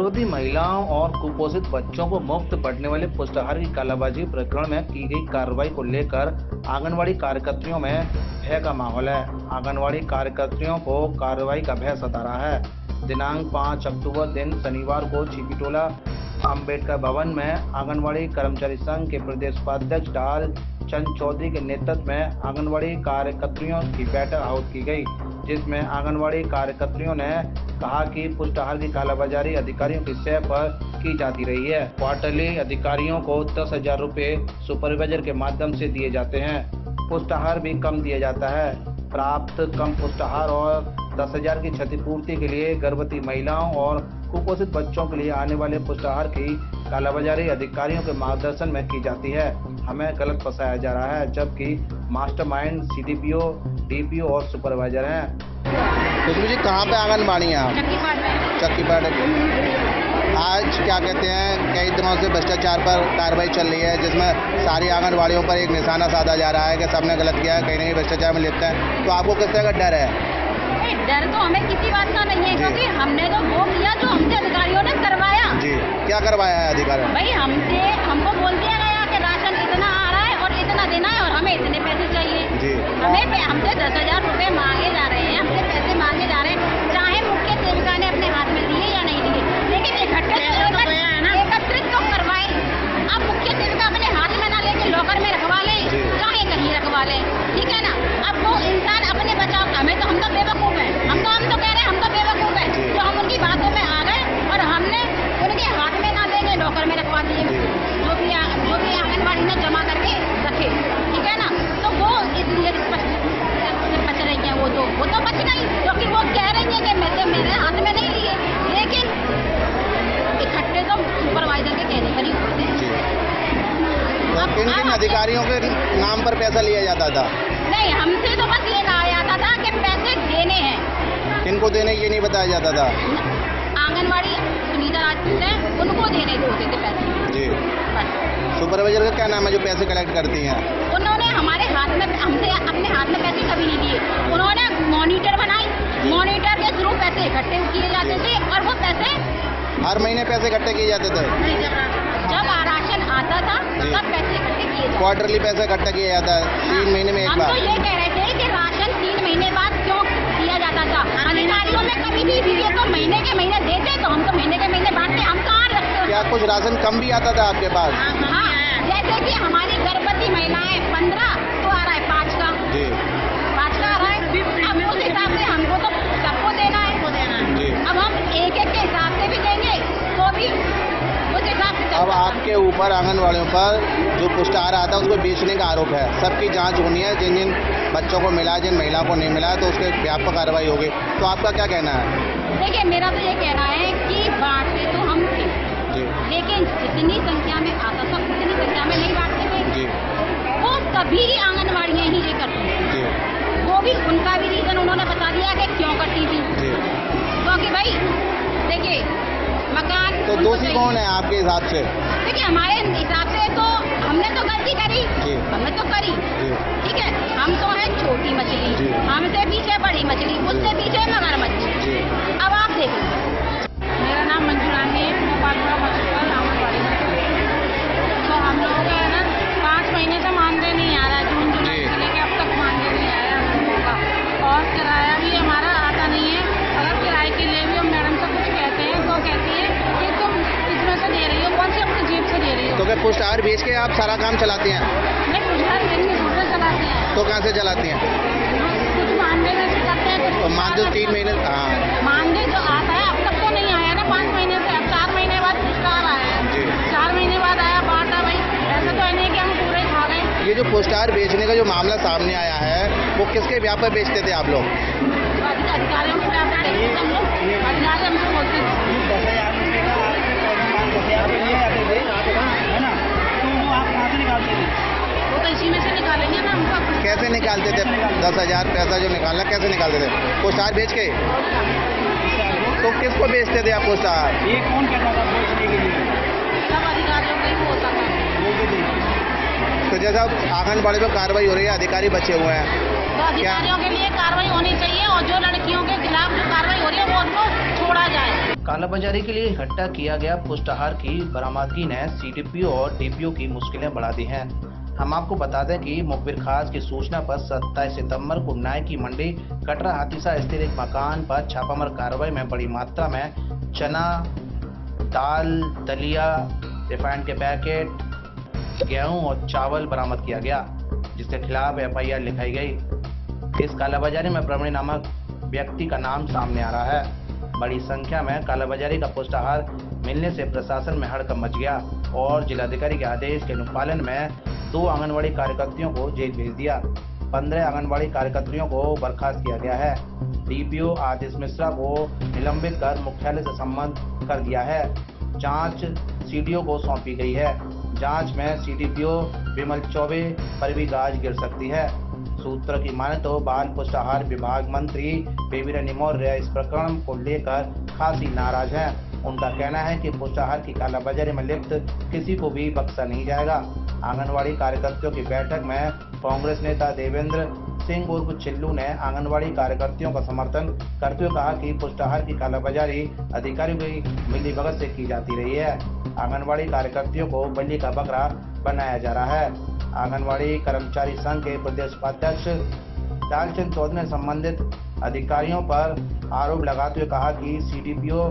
गर्भवती महिलाओं और कुपोषित बच्चों को मुफ्त बढ़ने वाले पुष्टाहार की कालाबाजी प्रकरण में की गई कार्रवाई को लेकर आंगनवाड़ी कार्यकर्तियों में भय का माहौल है। आंगनवाड़ी कार्यकर्तियों को कार्रवाई का भय सता रहा है। दिनांक 5 अक्टूबर दिन शनिवार को छिपीटोला अंबेडकर भवन में आंगनवाड़ी कर्मचारी संघ के प्रदेश उपाध्यक्ष ढाल चंद चौधरी के नेतृत्व में आंगनवाड़ी कार्यकर्तियों की बैठक आयोजित की गई, जिसमें आंगनवाड़ी कार्यकर्तियों ने कहा कि पुष्टाहार की कालाबाजारी अधिकारियों की शय पर की जाती रही है। क्वार्टरली अधिकारियों को 10,000 रुपये सुपरवाइजर के माध्यम से दिए जाते हैं। पुष्टाहार भी कम दिया जाता है। प्राप्त कम पुष्टाहार और 10,000 की क्षतिपूर्ति के लिए गर्भवती महिलाओं और कुपोषित बच्चों के लिए आने वाले पुष्टाहार की कालाबाजारी अधिकारियों के मार्गदर्शन में की जाती है। हमें गलत फंसाया जा रहा है, जबकि मास्टरमाइंड सीडीपीओ, डीपीओ और सुपरवाइजर हैं। खुशबू जी, कहाँ पे आंगनबाड़ी है आप? चक्कीपाट। आज क्या कहते हैं, कई दिनों से भ्रष्टाचार पर कार्रवाई चल रही है, जिसमें सारी आंगनबाड़ियों पर एक निशाना साधा जा रहा है कि सबने गलत किया है, कहीं नहीं भ्रष्टाचार में लिप्त है। तो आपको किस तरह का डर है? डर तो हमें किसी बात का नहीं है, क्योंकि हमने तो वो किया जो हमसे अधिकारियों ने करवाया। जी, क्या करवाया है अधिकारियों? भाई हमको बोल दिया गया कि राशन इतना आ रहा है और इतना देना है और हमें इतने पैसे चाहिए। जी। हमसे 10,000 रुपये मांगे जा रहे हैं, हमसे पैसे मांगे जा रहे हैं, चाहे मुख्य सेविका ने अपने हाथ में दिए या नहीं दिए, लेकिन एकत्रित तो करवाए। अब मुख्य सेविका अपने हाथ में ना लेके लॉकर में रखवा ले, चाहे कहीं रखवा ले, ठीक है ना। अब वो इंसान अपने बचाव, हम तो बेवकूफ है, हम तो कह रहे हैं हम तो बेवकूफ है, तो हम उनकी बातों में आ गए और हमने उनके हाथ में ना देंगे लॉकर में रखवा दिए, जो भी आंगनबाड़ी में जमा करके रखे, ठीक है ना। तो वो इसलिए बच रही है, वो तो बच गई, क्योंकि वो कह रही है कि मेरे हाथ में नहीं लिए, लेकिन इकट्ठे तो सुपरवाइजर के कहने पर ही होते हैं। किन किन अधिकारियों के नाम पर पैसा लिया जाता था? नहीं, हमसे तो बस ये कहा जाता था कि पैसे देने हैं। किनको देने ये नहीं बताया जाता था? आंगनवाड़ी सुनीता राजपूत है, उनको देने होते थे पैसे। जी। सुपरवाइजर का क्या नाम है जो पैसे कलेक्ट करती हैं? उन्होंने हमारे हाथ में, हमसे अपने हाथ में पैसे कभी नहीं दिए। उन्होंने मॉनिटर बनाई, मॉनिटर के थ्रू पैसे इकट्ठे किए जाते थे और वो पैसे हर महीने पैसे इकट्ठे किए जाते थे? जब राशन आता था तब पैसे इकट्ठे किए जाते। क्वार्टरली पैसा इकट्ठा किया जाता है, 3 महीने में एक बार। हम तो ये कह रहे थे कि राशन 3 महीने बाद क्यों दिया जाता था? अधिकारियों ने कभी भी दिए तो महीने के महीने देते, तो हम तो महीने के महीने बांटते, हम कहाँ रखते? क्या कुछ राशन कम भी आता था आपके पास? हाँ, जैसे कि हमारी गर्भवती महिलाएं 15 तो आ रहा है 5 का। जी। 5 का आ रहा है। अब उस हिसाब से हमको तो सबको देना है। जी। अब हम एक के हिसाब से भी देंगे तो भी उस हिसाब से। अब आपके ऊपर आंगनवाड़ियों पर जो पुष्टाहार आता है उसको बेचने का आरोप है। सबकी जांच होनी है, जिन जिन बच्चों को मिला, जिन महिलाओं को नहीं मिला, तो उसके व्यापक कार्रवाई होगी। तो आपका क्या कहना है? देखिए, मेरा तो ये कहना है कि बांटते तो हम थे, लेकिन जितनी संख्या में आता था उतनी संख्या में नहीं बांटते थे। वो सभी आंगनवाड़ियाँ ही ये करती थी। वो भी उनका भी रीजन उन्होंने बता दिया कि क्यों करती थी। क्योंकि भाई देखिए, मकान तो दोषी कौन है आपके हिसाब से? देखिए, हमारे हिसाब से तो हमने तो गलती करी, हमने तो करी, ठीक है। हम तो है छोटी मछली, हमसे पीछे बड़ी मछली, उससे पीछे मगरमच्छ। अब आप देखिए, मेरा नाम मंजू रानी है, मोबालपुरा मछली आंगनवाड़ी में। तो हम लोगों का है ना 5 महीने से मानदेय नहीं आ रहा है, जून जुलाई से लेकर अब तक मानदेय नहीं आया हम लोगों का। और किराया भी हमारा आता नहीं है। अगर किराए के लिए भी हम मैडम से कुछ कहते हैं तो कहती है कि तुम इसमें से दे रही हो, कौन से अपनी जेब से दे रही हो। तो क्या पुष्टाहार बेच के आप सारा काम चलाती हैं? नहीं, पुष्टाहार बेच के दूसरे चलाते हैं। तो कहाँ से चलाती हैं? कुछ मानदेय में से करते हैं, कुछ मानदेय 3 महीने। हाँ, मानदेय जो आता है अब तक तो नहीं आया ना 5 महीने से। अब 4 महीने बाद पुष्टाहार आया है, 4 महीने बाद आया बांटा। भाई ऐसा तो नहीं कि हम पूरे खा गए। ये जो पुष्टाहार बेचने का जो मामला सामने आया है, वो किसके व्याप पर बेचते थे आप लोग? अधिकारियों के व्याप पर हम लोग, अधिकारी हमसे बोलते थे 10,000 रुपये का है ना, तो वो आप कहाँ से निकालते थे? वो तो इसी में से निकालेंगे ना हमको। कैसे निकालते थे 10,000 पैसा जो निकालना, कैसे निकालते थे? पुष्टाहार बेच के? तो किसको बेचते थे आप पुष्टाहार? ये कौन कहता था बेचने के लिए? सब अधिकारियों का ही होता था। तो जैसा आंगनबाड़ी पर कार्रवाई हो रही है, अधिकारी बचे हुए हैं, तो अधिकारियों के लिए कार्रवाई होनी चाहिए और जो लड़कियों के खिलाफ जो कार्रवाई हो रही है वो उनको छोड़ा जाए। कालाबाजारी के लिए इकट्ठा किया गया पुष्टाहार की बरामदगी ने सीडीपीओ और डीपीओ की मुश्किलें बढ़ा दी हैं। हम आपको बता दें कि मुखबिर खास की सूचना पर 27 सितंबर को नाई की मंडी कटरा हाथीसा स्थित एक मकान पर छापामार कार्रवाई में बड़ी मात्रा में चना, दाल, दलिया, रिफाइंड के पैकेट, गेहूं और चावल बरामद किया गया, जिसके खिलाफ एफआईआर लिखाई गई। इस कालाबाजारी में प्रवीण नामक व्यक्ति का नाम सामने आ रहा है। बड़ी संख्या में कालाबाजारी का पुष्टाहार मिलने से प्रशासन में हड़कंप मच गया और जिलाधिकारी के आदेश के अनुपालन में 2 आंगनवाड़ी कार्यकर्तियों को जेल भेज दिया। 15 आंगनवाड़ी कार्यकर्तियों को बर्खास्त किया गया है। डीपीओ आदित्य मिश्रा को निलंबित कर मुख्यालय से संबद्ध कर दिया है। जांच सीडीओ को सौंपी गई है। जांच में सीडीपीओ विमल चौबे पर भी गाज गिर सकती है। सूत्र की माने तो बाल पुष्टाहार विभाग मंत्री बेबी रानी मौर्य इस प्रकरण को लेकर खासी नाराज हैं। उनका कहना है कि पुष्टाहार की कालाबाजारी में लिप्त किसी को भी बख्शा नहीं जाएगा। आंगनवाड़ी कार्यकर्तियों की बैठक में कांग्रेस नेता देवेंद्र सिंह उर्फ चिल्लू ने आंगनवाड़ी कार्यकर्तियों का समर्थन करते हुए कहा कि पुष्टाहार की कालाबाजारी अधिकारियों की मिलीभगत से की जाती रही है। आंगनवाड़ी कार्यकर्तियों को बलि का बकरा बनाया जा रहा है। आंगनवाड़ी कर्मचारी संघ के प्रदेश उपाध्यक्ष लालचंद चौधरी ने संबंधित अधिकारियों पर आरोप लगाते हुए कहा कि सीडीपीओ,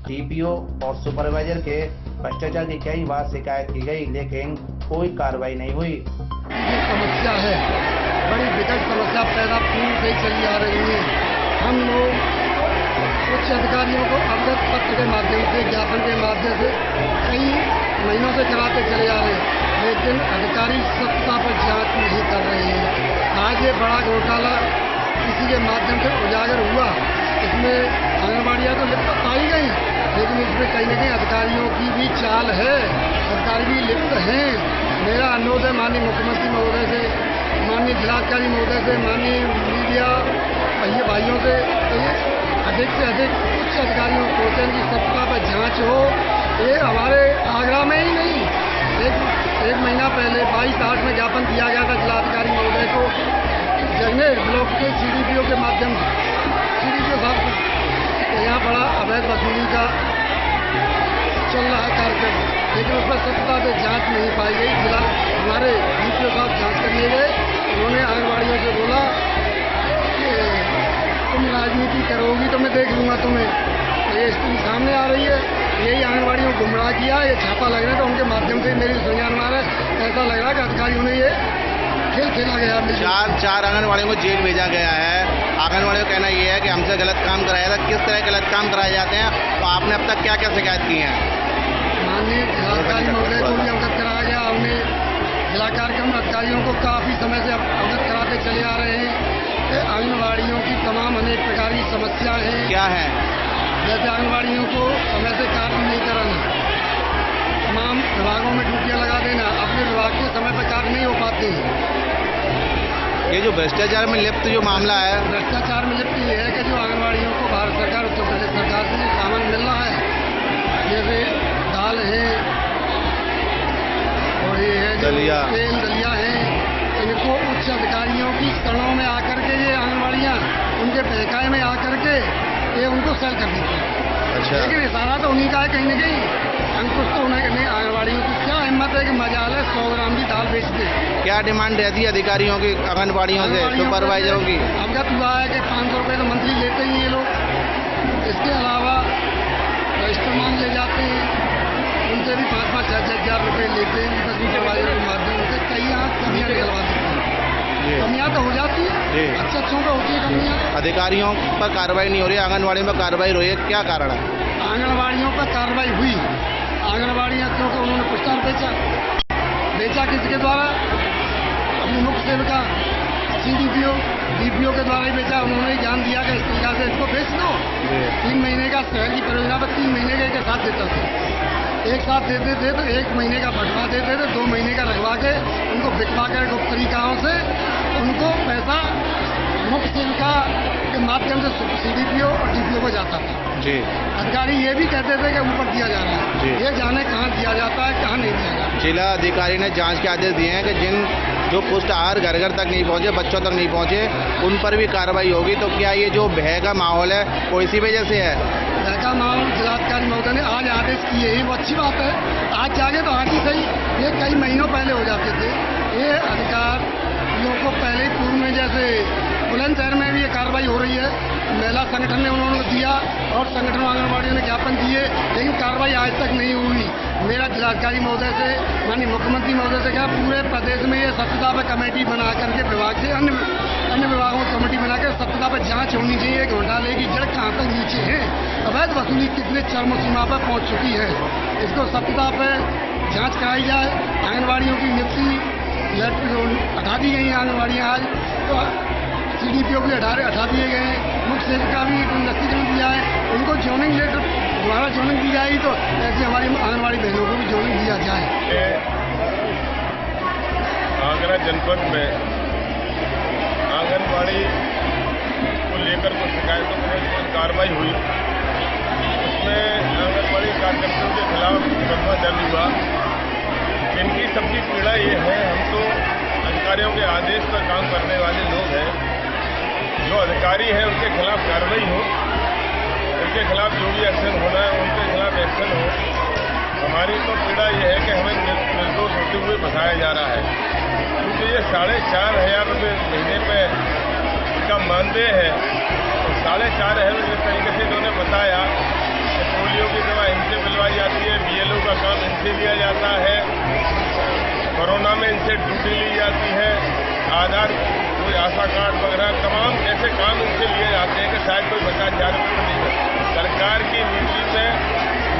डीपीओ और सुपरवाइजर के भ्रष्टाचार की कई बार शिकायत की गई, लेकिन कोई कार्रवाई नहीं हुई। ये समस्या है, बड़ी विकट समस्या पैदा पूर्व से चली आ रही है। हम लोग उच्च अधिकारियों को अवगत पत्र के माध्यम से, ज्ञापन के माध्यम से कई महीनों से कराते चले आ रहे हैं, लेकिन अधिकारी सत्ता पर जांच नहीं कर रहे हैं। आज ये बड़ा घोटाला किसी के माध्यम से उजागर हुआ। इसमें आंगनबाड़ियाँ तो लिप्त पाई गई, लेकिन इसमें कहीं न कहीं अधिकारियों की भी चाल है, अधिकारी भी लिप्त हैं। मेरा अनुरोध है माननीय मुख्यमंत्री महोदय से, माननीय जिलाधिकारी महोदय से, माननीय मीडिया भाइयों से अधिक से अधिक उच्च अधिकारियों को की सत्ता पर जांच हो। ये हमारे आगरा में ही नहीं, एक महीना पहले 22/8 में ज्ञापन दिया गया था जिलाधिकारी महोदय को, जगनेर ब्लॉक के सीडीपीओ के माध्यम से, सीडीपीओ साहब को यहाँ बड़ा अवैध वसूली का चल रहा है कार्यक्रम, लेकिन उस पर सत्ता से जांच नहीं पाई गई। जिला हमारे डीपीओ साहब जांच करने गए, उन्होंने आंगनबाड़ियों से बोला कि तुम राजनीति करोगी तो मैं देख लूँगा तुम्हें। ये स्थिति सामने आ रही है, यही आंगनबाड़ियों को गुमराह किया। ये छापा लग रहा है तो उनके माध्यम से मेरी संज्ञान में आ रहा है, ऐसा लग रहा है कि अधिकारियों ने ये खेल खेला गया। चार आंगनबाड़ियों को जेल भेजा गया है। आंगनबाड़ियों का कहना ये है कि हमसे गलत काम कराया था। किस तरह गलत काम कराए जाते हैं, तो आपने अब तक क्या क्या शिकायत की है? माननीय जिलाधिकारी महोदय को भी अवगत कराया गया। हमने जिला कार्यक्रम अधिकारियों को काफ़ी समय से अवगत कराते चले आ रहे हैं कि आंगनबाड़ियों की तमाम अनेक प्रकार की समस्याएं हैं। क्या है? जैसे आंगनबाड़ियों को समय से कार्य नहीं कराना, तमाम विभागों में ड्यूटियाँ लगा देना, अपने विभाग के समय पर कार्य नहीं हो पाते हैं। ये जो भ्रष्टाचार में लिप्त जो मामला है, भ्रष्टाचार में लिप्त ये है कि जो आंगनबाड़ियों को भारत सरकार, उत्तर प्रदेश सरकार से जो सामान मिल रहा है, जैसे दाल है और ये है दलिया, तेल दलिया है, इनको उच्च अधिकारियों की शरणों में आकर के ये आंगनबाड़ियाँ उनके बहकाए में आकर के ये उनको सेल कर देते हैं। अच्छा, लेकिन इशारा तो उन्हीं का है कहीं न कहीं। अंकुश तो उन्हें नहीं, आंगनबाड़ियों की क्या हिम्मत है कि मजाल है 100 ग्राम की दाल बेच दे। क्या डिमांड रहती है अधिकारियों की, आंगनबाड़ियों से, सुपरवाइजरों की? अवगत हुआ है कि 500 रुपये तो मंथली लेते ही ये लोग। इसके अलावा रजिस्टर मांग ले जाते हैं, उनसे भी 5-5, 6-6 हज़ार रुपये लेते हैं। उनका सुपरवाइजर के माध्यम से कई यहाँ कमियाँ निकलवा देते हैं। कमियाँ तो हो जाती है, अच्छों पर होती है कमियाँ। अधिकारियों पर कार्रवाई नहीं हो रही, आंगनबाड़ी में कार्रवाई हो रही है, क्या कारण है? आंगनबाड़ियों पर कार्रवाई हुई। आंगनबाड़ियाँ क्योंकि उन्होंने पुष्टाहार बेचा किसके द्वारा? अपनी मुख्य सेविका सीडीपीओ, डीपीओ के द्वारा ही बेचा। उन्होंने ज्ञान दिया कि इस तरीका से इसको बेच दो। 3 महीने का शहर की परियोजना पर 3 महीने का एक साथ देता था। एक साथ देते थे तो 1 महीने का बंटवा देते थे, 2 महीने का रखवा के उनको बिकवा कर गुप्त तरीकाओं से उनको पैसा मुख्य सेविका के माध्यम से सीडीपीओ और डीपीओ को जाता था। जी, अधिकारी ये भी कहते थे कि ऊपर दिया जा रहा है, ये जाने कहाँ दिया जाता है, कहाँ नहीं दिया जाता। जिला अधिकारी ने जांच के आदेश दिए हैं कि जिन जो पुष्टाहार घर घर तक नहीं पहुंचे, बच्चों तक नहीं पहुंचे, उन पर भी कार्रवाई होगी। तो क्या ये जो भय का माहौल है वो इसी वजह से है? भयका माहौल जिलाधिकारी महोदय ने आज आदेश किए ही वो अच्छी बात है। आज जागे तो आज ही सही, ये कई महीनों पहले हो जाते थे। ये अधिकार लोगों को पहले ही पूर्व में, जैसे बुलंदशहर में भी ये कार्रवाई हो रही है, महिला संगठन ने उन्होंने दिया और संगठनों आंगनबाड़ियों ने ज्ञापन दिए, लेकिन कार्रवाई आज तक नहीं हुई। मेरा जिलाधिकारी महोदय से, माननीय मुख्यमंत्री महोदय से कहा पूरे प्रदेश में ये सत्यता पर कमेटी बना करके विभाग से अन्य विभागों की कमेटी बनाकर सत्यता पर जांच होनी चाहिए। घोटाले की जड़ कहाँ तक नीचे है, अवैध वसूली कितने चरम सीमा पर पहुँच चुकी है, इसको सत्यता पर जाँच कराई जाए। आंगनबाड़ियों की नियुक्ति हटा दी गई आंगनबाड़ियाँ आज, तो CDPO भी हटा दिए गए हैं, मुख्य सेविका भी नतीजे में दिया है, उनको जॉइनिंग लेटर दोबारा जॉइनिंग दी जाएगी तो ऐसे हमारी आंगनबाड़ी बहनों को भी जॉइनिंग दिया जाए। आगरा जनपद में आंगनबाड़ी को लेकर कुछ शिकायतों पर कार्रवाई हुई, उसमें आंगनबाड़ी कार्यकर्ताओं के खिलाफ मुकदमा दर्ज हुआ। इनकी सबकी पीड़ा ये है, हम तो अधिकारियों के आदेश पर काम करने वाले लोग हैं, जो अधिकारी हैं उनके खिलाफ कार्रवाई हो, उनके खिलाफ जो भी एक्शन होना है उनके खिलाफ एक्शन हो। हमारी तो पीड़ा ये है कि हमें निर्दोष होते हुए फंसाया जा रहा है, क्योंकि ये 4,500 रुपये महीने पे इनका मानदेय है। तो 4,500 जिस तरीके से इन्होंने बताया कि पोलियो की दवा इनसे मिलवाई जाती है, BLO का काम इनसे लिया जाता है, कोरोना में इनसे ड्यूटी ली जाती है, आधार कोई आशा कार्ड वगैरह तमाम ऐसे काम इनसे लिए जाते हैं कि शायद कोई 50,000 रुपये नहीं। सरकार की नीति में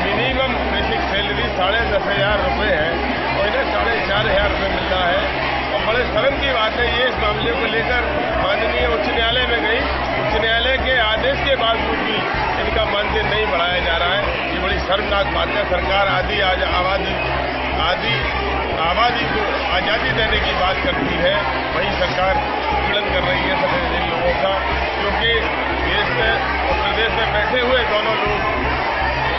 मिनिमम बेसिक सैलरी 10,500 रुपये है और इन्हें 4,500 रुपये मिल रहा है। और बड़े शर्म की बात है, ये इस मामले को लेकर माननीय उच्च न्यायालय में गई, उच्च न्यायालय के आदेश के बावजूद भी इनका मानदेय नहीं बढ़ाया जा रहा है। ये बड़ी शर्मनाक बात है। सरकार आबादी को आज़ादी देने की बात करती है, वही सरकार उत्पीड़न कर रही है सभी लोगों का, क्योंकि देश में और प्रदेश में बैठे हुए दोनों लोग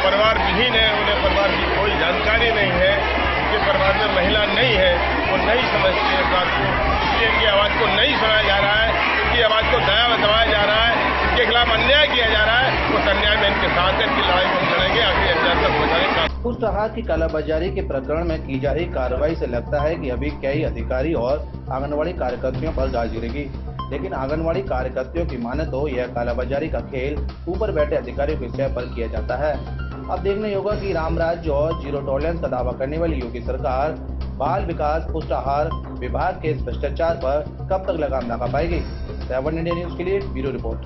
परिवार विहीन है, उन्हें परिवार की कोई जानकारी नहीं है, उनके परिवार में महिला नहीं है, वो नहीं समझते इस बात को, इसलिए इनकी आवाज़ को नहीं सुनाया जा रहा है, इनकी आवाज़ को दबाया जा रहा है, इनके खिलाफ अन्याय किया जा रहा है। उस अन्याय में इनके साथ इनकी लड़ाई को लड़ेंगे, आखिरी अन्याय तक पहुँचाने। पुष्टाहार की कालाबाजारी के प्रकरण में की जा रही कार्रवाई से लगता है कि अभी कई अधिकारी और आंगनबाड़ी कार्यकर्तियों पर गाज गिरेगी, लेकिन आंगनबाड़ी कार्यकर्तियों की माने तो यह कालाबाजारी का खेल ऊपर बैठे अधिकारियों के सह पर किया जाता है। अब देखने होगा कि रामराज्य और जीरो टॉलरेंस का दावा करने वाली योगी सरकार बाल विकास पुष्टाहार विभाग के इस भ्रष्टाचार पर कब तक लगाम लगा पाएगी। 7 इंडिया न्यूज के लिए ब्यूरो रिपोर्ट।